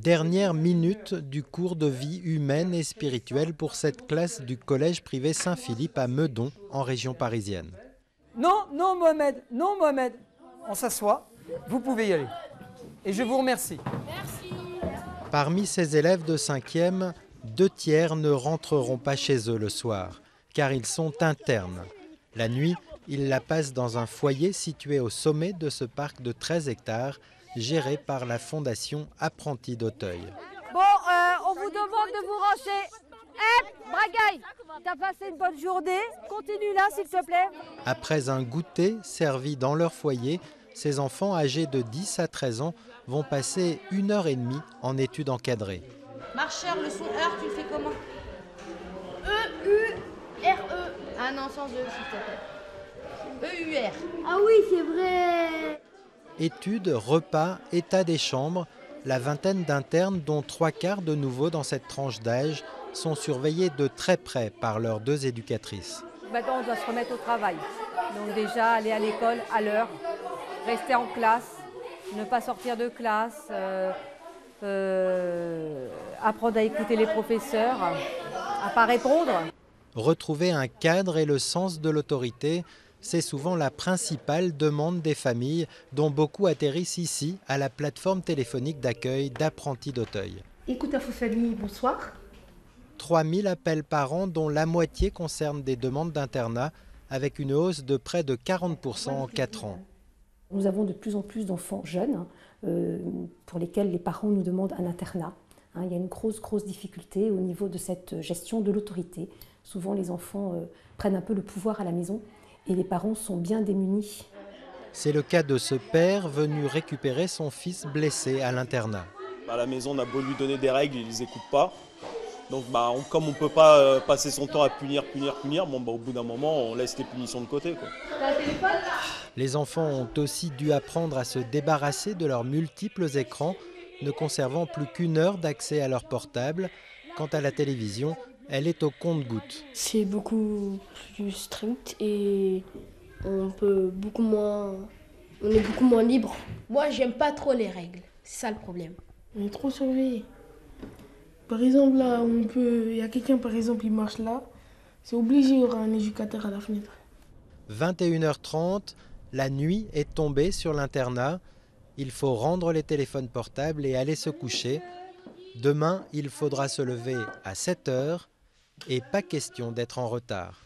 Dernière minute du cours de vie humaine et spirituelle pour cette classe du collège privé Saint-Philippe à Meudon, en région parisienne. Non, non Mohamed, non Mohamed. On s'assoit, vous pouvez y aller. Et je vous remercie. Merci. Parmi ces élèves de 5e, 2 tiers ne rentreront pas chez eux le soir, car ils sont internes. La nuit, ils la passent dans un foyer situé au sommet de ce parc de 13 hectares, géré par la Fondation Apprentis d'Auteuil. Bon, on vous demande de vous ranger. Bragaille, t'as passé une bonne journée. Continue là, s'il te plaît. Après un goûter servi dans leur foyer, ces enfants âgés de 10 à 13 ans vont passer 1h30 en études encadrées. Marcheur, le son heure, tu le fais comment? E-U-R-E. Ah non, sans E, s'il te plaît. E-U-R. Ah oui, c'est vrai. Études, repas, état des chambres, la vingtaine d'internes, dont 3/4 de nouveaux dans cette tranche d'âge, sont surveillés de très près par leurs 2 éducatrices. Maintenant, on doit se remettre au travail. Donc déjà, aller à l'école à l'heure, rester en classe, ne pas sortir de classe, apprendre à écouter les professeurs, à ne pas répondre. Retrouver un cadre et le sens de l'autorité, c'est souvent la principale demande des familles, dont beaucoup atterrissent ici, à la plateforme téléphonique d'accueil d'Apprentis d'Auteuil. Écoute Info Famille, bonsoir. 3000 appels par an, dont la moitié concernent des demandes d'internat, avec une hausse de près de 40% en 4 ans. Nous avons de plus en plus d'enfants jeunes pour lesquels les parents nous demandent un internat. Il y a une grosse difficulté au niveau de cette gestion de l'autorité. Souvent les enfants prennent un peu le pouvoir à la maison et les parents sont bien démunis. C'est le cas de ce père venu récupérer son fils blessé à l'internat. À la maison, on a beau lui donner des règles, il ne les écoute pas. Donc comme on ne peut pas passer son temps à punir, au bout d'un moment, on laisse les punitions de côté, quoi. Les enfants ont aussi dû apprendre à se débarrasser de leurs multiples écrans, ne conservant plus qu'1 heure d'accès à leur portable. Quant à la télévision, elle est au compte-gouttes. C'est beaucoup plus strict et on est beaucoup moins libre. Moi, j'aime pas trop les règles. C'est ça le problème. On est trop surveillé. Par exemple, là, il y a quelqu'un, par exemple, il marche là. C'est obligé, il y aura un éducateur à la fenêtre. 21h30, la nuit est tombée sur l'internat. Il faut rendre les téléphones portables et aller se coucher. Demain, il faudra se lever à 7h et pas question d'être en retard.